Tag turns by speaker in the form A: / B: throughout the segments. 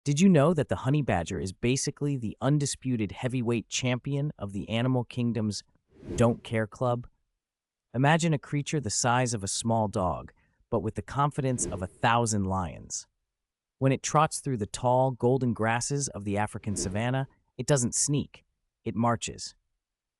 A: Did you know that the honey badger is basically the undisputed heavyweight champion of the animal kingdom's Don't Care Club? Imagine a creature the size of a small dog, but with the confidence of 1,000 lions. When it trots through the tall, golden grasses of the African savannah, it doesn't sneak, it marches.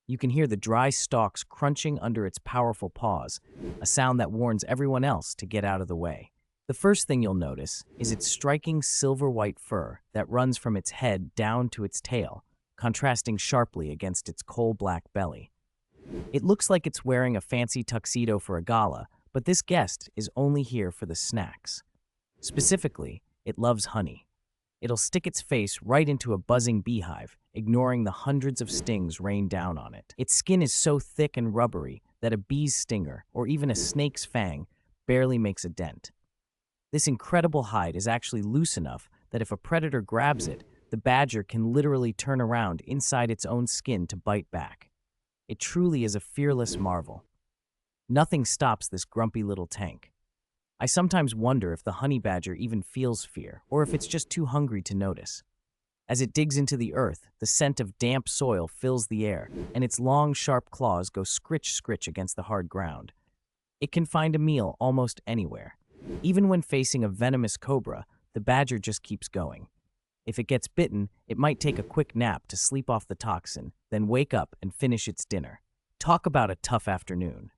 A: You can hear the dry stalks crunching under its powerful paws, a sound that warns everyone else to get out of the way. The first thing you'll notice is its striking silver-white fur that runs from its head down to its tail, contrasting sharply against its coal-black belly. It looks like it's wearing a fancy tuxedo for a gala, but this guest is only here for the snacks. Specifically, it loves honey. It'll stick its face right into a buzzing beehive, ignoring the hundreds of stings rained down on it. Its skin is so thick and rubbery that a bee's stinger, or even a snake's fang, barely makes a dent. This incredible hide is actually loose enough that if a predator grabs it, the badger can literally turn around inside its own skin to bite back. It truly is a fearless marvel. Nothing stops this grumpy little tank. I sometimes wonder if the honey badger even feels fear, or if it's just too hungry to notice. As it digs into the earth, the scent of damp soil fills the air, and its long, sharp claws go scritch-scritch against the hard ground. It can find a meal almost anywhere. Even when facing a venomous cobra, the badger just keeps going. If it gets bitten, it might take a quick nap to sleep off the toxin, then wake up and finish its dinner. Talk about a tough afternoon.